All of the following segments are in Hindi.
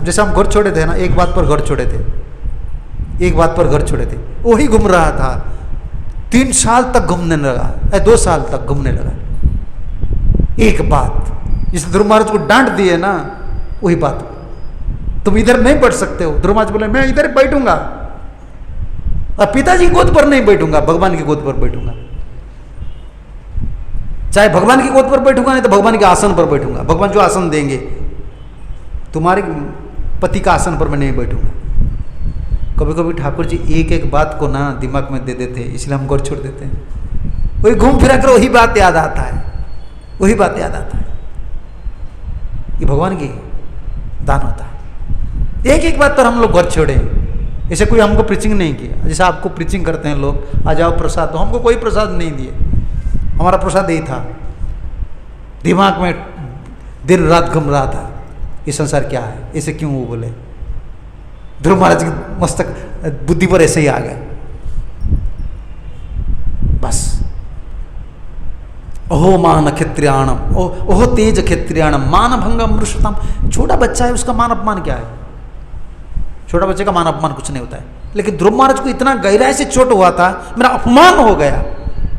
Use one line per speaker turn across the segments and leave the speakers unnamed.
हम जैसे हम घर छोड़े थे ना, एक बात पर घर छोड़े थे, एक बात पर घर छोड़े थे, वही घूम रहा था 3 साल तक घूमने लगा, 2 साल तक घूमने लगा। एक बात इस ध्रुव महाराज को डांट दिए ना, वही बात, तुम इधर नहीं बैठ सकते हो। ध्रुव महाराज बोले मैं इधर बैठूंगा, और पिताजी की गोद पर नहीं बैठूंगा, भगवान की गोद पर बैठूंगा। चाहे भगवान की गोद पर बैठूंगा, नहीं तो भगवान के आसन पर बैठूंगा। भगवान जो आसन देंगे, तुम्हारे पति का आसन पर मैं नहीं बैठूंगा। कभी कभी ठाकुर जी एक एक बात को ना दिमाग में दे देते हैं, इसलिए हम घर छोड़ देते हैं। वही घूम फिरा कर वही बात याद आता है, वही बात याद आता है। ये भगवान की दान होता है। एक एक बात पर हम लोग घर छोड़े, ऐसे कोई हमको प्रीचिंग नहीं किया। जैसे आपको प्रीचिंग करते हैं लोग, आ जाओ प्रसाद, तो हमको कोई प्रसाद नहीं दिए। हमारा प्रसाद यही था, दिमाग में दिन रात घूम रहा था, ये संसार क्या है, ऐसे क्यों वो बोले। ध्रुव महाराज की मस्तक बुद्धि पर ऐसे ही आ गया बस। ओहो मान क्षत्रियाणम, ओहो तेज क्षत्रियाणम, मान भंगम मृषताम। छोटा बच्चा है, उसका मान अपमान क्या है? छोटा बच्चे का मान अपमान कुछ नहीं होता है। लेकिन ध्रुव महाराज को इतना गहराई से चोट हुआ था, मेरा अपमान हो गया।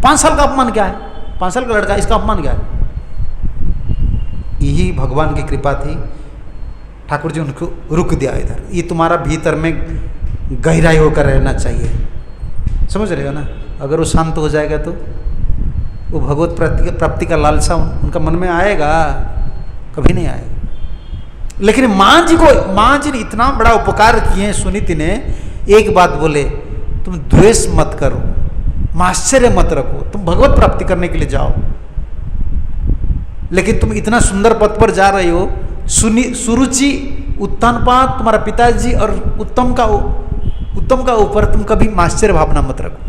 5 साल का अपमान क्या है? 5 साल का लड़का, इसका अपमान क्या है? यही भगवान की कृपा थी, ठाकुर जी उनको रुक दिया इधर। ये तुम्हारा भीतर में गहराई होकर रहना चाहिए, समझ रहे हो ना। अगर वो शांत हो जाएगा तो वो भगवत प्राप्ति का लालसा उनका मन में आएगा? कभी नहीं आएगा। लेकिन माँ जी ने इतना बड़ा उपकार किए, सुनीति ने एक बात बोले, तुम द्वेष मत करो, आश्चर्य मत रखो, तुम भगवत प्राप्ति करने के लिए जाओ। लेकिन तुम इतना सुंदर पथ पर जा रहे हो, सुरुचि, उत्तानपाद, तुम्हारा पिताजी और उत्तम का ऊपर तुम कभी आश्चर्य भावना मत रखो।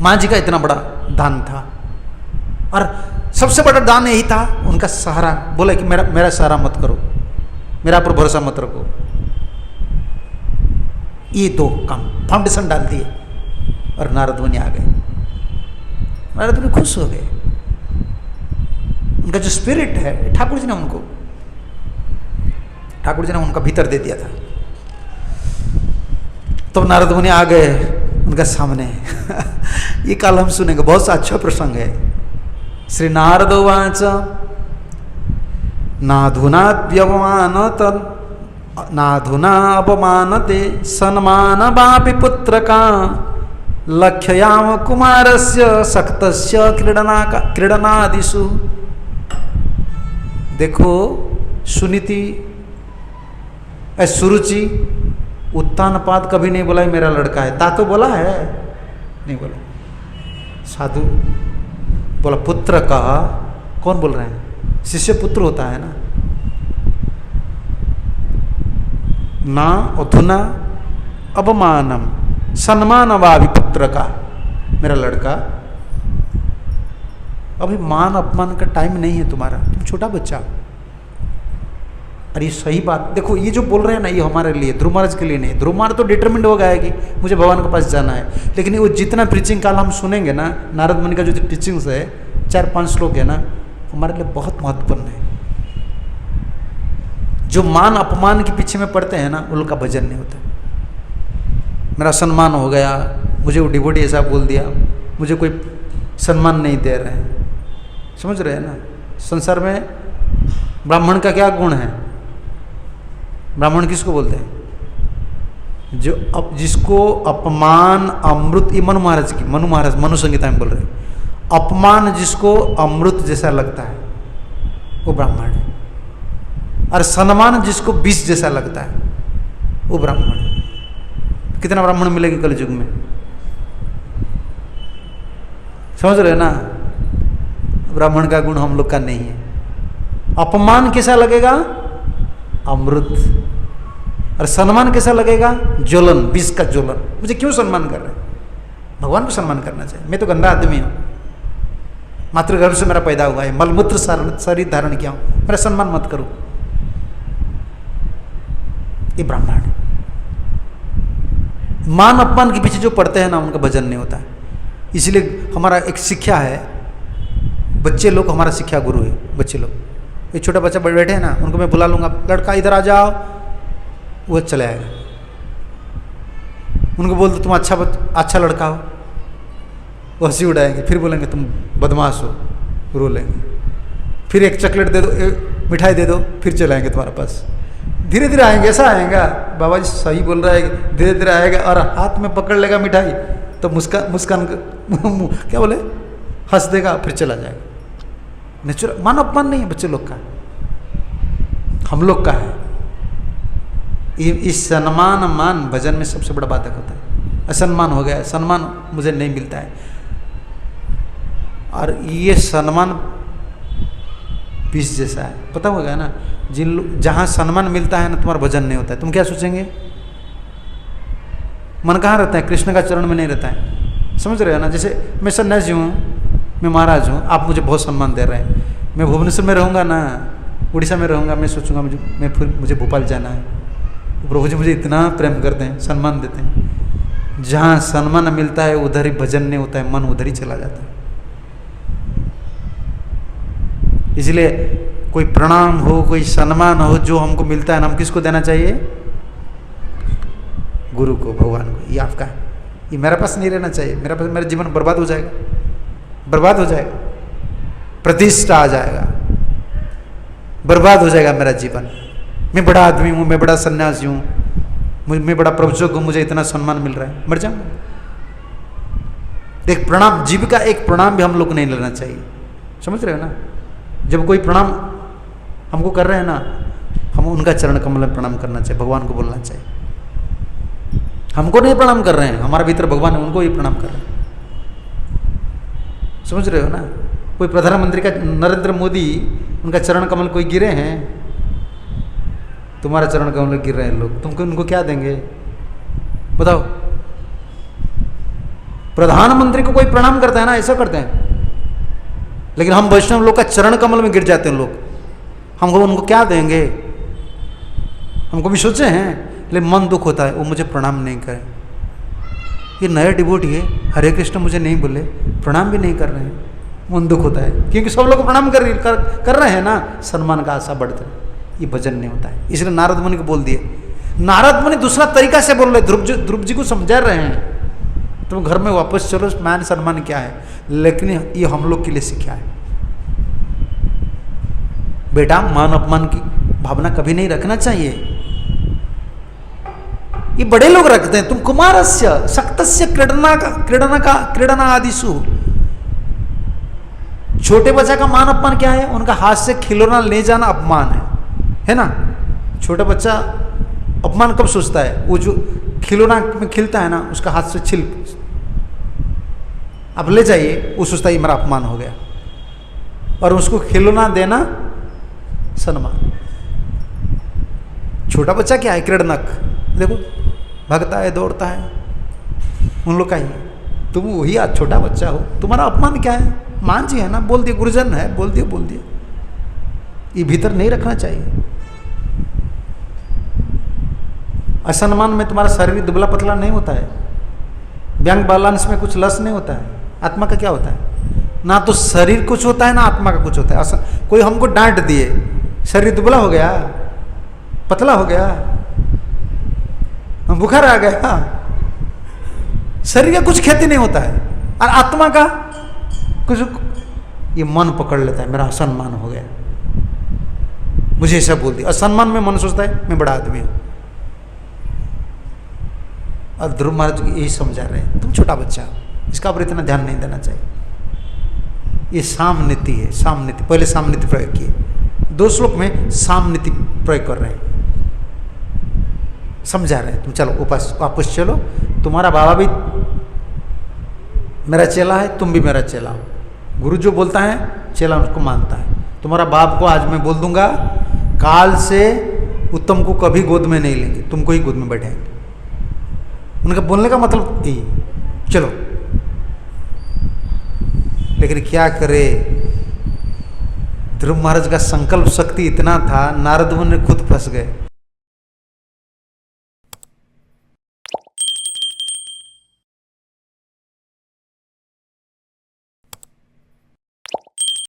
माँ जी का इतना बड़ा दान था, और सबसे बड़ा दान यही था उनका सहारा। बोला कि मेरा सहारा मत करो, मेरा पर भरोसा मत रखो। ये 2 काम फाउंडेशन डाल दिए, और नारद मुनि आ गए। नारद मुनि खुश हो गए। उनका जो स्पिरिट है, ठाकुर जी ने उनका भीतर दे दिया था। तो नारद मुनि आ गए उनका सामने। ये काल हम सुनेंगे, बहुत सा अच्छा प्रसंग है। श्री नारद वाच नाधुना नाधुना अपमानते सन्मान बापि पुत्र का लक्ष्याम कुमारस्य सक्तस्य क्रीडनादिषु। देखो सुनीति, सुरुचि, उत्तानपाद कभी नहीं बोला मेरा लड़का है। तातो बोला है? नहीं बोला। साधु बोला पुत्र का। कौन बोल रहे हैं? शिष्य पुत्र होता है ना अधुना अवमानम सम्मान वावि पुत्र का, मेरा लड़का। अभी मान अपमान का टाइम नहीं है तुम्हारा, तुम छोटा बच्चा। अरे सही बात, देखो ये जो बोल रहे हैं ना, ये हमारे लिए, ध्रुव महाराज के लिए नहीं। ध्रुव महाराज तो डिटरमिंड हो गया कि मुझे भगवान के पास जाना है। लेकिन वो जितना प्रीचिंग काल हम सुनेंगे ना, नारद मुनि का जो टीचिंग्स है, 4-5 श्लोक है ना, हमारे लिए बहुत महत्वपूर्ण है। जो मान अपमान के पीछे में पड़ते हैं ना, उनका भजन नहीं होता। मेरा सम्मान हो गया, मुझे वो डिवोटी ऐसा बोल दिया, मुझे कोई सम्मान नहीं दे रहे हैं, समझ रहे हैं ना। संसार में ब्राह्मण का क्या गुण है? ब्राह्मण किसको बोलते हैं? जिसको अपमान अमृत, ये मनु महाराज मनु संहिता में बोल रहे हैं, अपमान जिसको अमृत जैसा लगता है वो ब्राह्मण है, और सम्मान जिसको विष जैसा लगता है वो ब्राह्मण है। कितना ब्राह्मण मिलेंगे कल युग में, समझ रहे हो ना। ब्राह्मण का गुण हम लोग का नहीं है। अपमान कैसा लगेगा? अमृत। और सम्मान कैसा लगेगा? ज्वलन, विष का ज्वलन। मुझे क्यों सम्मान कर रहे हैं? भगवान को सम्मान करना चाहिए। मैं तो गंदा आदमी हूँ, मातृगर्भ से मेरा पैदा हुआ है, मलमूत्र शरीर धारण किया हूँ, मेरा सम्मान मत करो। ये ब्राह्मण है। मान अपमान के पीछे जो पड़ते हैं ना, उनका भजन नहीं होता है। इसलिए हमारा एक शिक्षा है, बच्चे लोग हमारा शिक्षा गुरु है। बच्चे लोग ये छोटा बच्चा बैठे हैं ना, उनको मैं बुला लूँगा, लड़का इधर आ जाओ, वो चले आएगा। उनको बोल दो तुम अच्छा लड़का हो, वो हंसी उड़ाएंगे, फिर बोलेंगे तुम बदमाश हो, रो लेंगे। फिर एक चॉकलेट दे दो, एक मिठाई दे दो, फिर चले आएंगे तुम्हारे पास। धीरे धीरे आएंगे, ऐसा आएगा, बाबा जी सही बोल रहा है, धीरे धीरे आएगा और हाथ में पकड़ लेगा मिठाई, तो मुस्कान क्या बोले, हंस देगा, फिर चला जाएगा। नेचुरल मान अपमान नहीं है बच्चे लोग का, हम लोग का है। इस सम्मान मान भजन में सबसे बड़ा बाधक होता है। असम्मान हो गया, सम्मान मुझे नहीं मिलता है, और ये सम्मान विष जैसा है, पता होगा ना। जहाँ सम्मान मिलता है ना, तुम्हारा भजन नहीं होता है, तुम क्या सोचेंगे, मन कहाँ रहता है, कृष्ण का चरण में नहीं रहता है। समझ रहे हो ना। जैसे मैं सन्यासी हूँ, मैं महाराज हूँ, आप मुझे बहुत सम्मान दे रहे हैं, मैं भुवनेश्वर में रहूँगा ना, उड़ीसा में रहूँगा, मैं सोचूंगा मुझे भोपाल जाना है, प्रभु जी मुझे इतना प्रेम करते हैं, सम्मान देते हैं। जहाँ सम्मान मिलता है उधर ही भजन नहीं होता है, मन उधर ही चला जाता है। इसलिए कोई प्रणाम हो, कोई सम्मान हो, जो हमको मिलता है ना, हम किसको देना चाहिए, गुरु को, भगवान को। ये आपका है, ये मेरे पास नहीं रहना चाहिए। मेरा जीवन बर्बाद हो जाएगा, बर्बाद हो जाएगा, प्रतिष्ठा आ जाएगा, बर्बाद हो जाएगा मेरा जीवन। मैं बड़ा आदमी हूँ, मैं बड़ा सन्यासी हूँ, मैं बड़ा प्रवचक हूँ, मुझे इतना सम्मान मिल रहा है, मर जाऊंगा। एक प्रणाम, जीव का एक प्रणाम भी हम लोग को नहीं लेना चाहिए। समझ रहे हो ना। जब कोई प्रणाम हमको कर रहे हैं ना, हम उनका चरण कमल में प्रणाम करना चाहिए, भगवान को बोलना चाहिए। हमको नहीं प्रणाम कर रहे हैं, हमारे भीतर भगवान है, उनको ही प्रणाम कर रहे हैं। समझ रहे हो ना। कोई प्रधानमंत्री का, नरेंद्र मोदी, उनका चरण कमल कोई गिरे हैं, तुम्हारा चरण कमल गिर रहे हैं लोग, तुमको उनको क्या देंगे बताओ। प्रधानमंत्री को कोई प्रणाम करता है ना, ऐसा करते हैं, लेकिन हम वैष्णव लोग का चरण कमल में गिर जाते हैं लोग, हमको उनको क्या देंगे, हमको भी सोचे हैं, लेकिन मन दुख होता है, वो मुझे प्रणाम नहीं करें। ये नया डिवोटी है, हरे कृष्ण मुझे नहीं बोले, प्रणाम भी नहीं कर रहे हैं, मन दुख होता है, क्योंकि सब लोग प्रणाम कर रहे हैं ना, सम्मान का आशा बढ़ते है, ये भजन नहीं होता है। इसलिए नारद मुनि को बोल दिए। नारद मुनि दूसरा तरीका से बोल रहे, ध्रुव जी को समझा रहे हैं, तुम घर में वापस चलो, मान सम्मान क्या है, लेकिन ये हम लोग के लिए सीखा है। बेटा मान अपमान की भावना कभी नहीं रखना चाहिए, ये बड़े लोग रखते हैं। तुम कुमारस्य शक्तस्य क्रीडना आदिषु, छोटे बच्चा का मान अपमान क्या है, उनका हाथ से खिलौना ले जाना अपमान है ना। छोटा बच्चा अपमान कब सोचता है, वो जो खिलौना में खिलता है ना, उसका हाथ से छिल अब ले जाइए, वो सोचता है मेरा अपमान हो गया, और उसको खिलौना देना सम्मान। छोटा बच्चा क्या है, क्रीडनक, देखो भागता है, दौड़ता है, उन लोग का ही। तुम वही आज छोटा बच्चा हो, तुम्हारा अपमान क्या है, मान जी है ना, बोल दिए, गुरुजन है, बोल दिए। ये भीतर नहीं रखना चाहिए। असम्मान में तुम्हारा शरीर दुबला पतला नहीं होता है, बैंक बैलेंस में कुछ लस नहीं होता है। आत्मा का क्या होता है, ना तो शरीर कुछ होता है, ना आत्मा का कुछ होता है। कोई हमको डांट दिए, शरीर दुबला हो गया, पतला हो गया, बुखार आ गया, शरीर का कुछ खेती नहीं होता है, और आत्मा का कुछ, ये मन पकड़ लेता है, मेरा असम्मान हो गया, मुझे ऐसा बोल दिया। असम्मान में मन सोचता है मैं बड़ा आदमी हूं। और ध्रुव महाराज यही समझा रहे हैं, तुम छोटा बच्चा हो, इसका पर इतना ध्यान नहीं देना चाहिए। ये साम नीति है, साम नीति। पहले साम नीति प्रयोग किए, 2 श्लोक में साम नीति प्रयोग कर रहे हैं, समझा रहे हैं। तुम चलो वापस चलो, तुम्हारा बाबा भी मेरा चेला है, तुम भी मेरा चेला हो। गुरु जो बोलता है चेला उसको मानता है। तुम्हारा बाप को आज मैं बोल दूंगा, काल से उत्तम को कभी गोद में नहीं लेंगे, तुमको ही गोद में बैठाएंगे। उनका बोलने का मतलब यही, चलो। लेकिन क्या करे, ध्रुव महाराज का संकल्प शक्ति इतना था, नारद मुनि खुद फंस गए।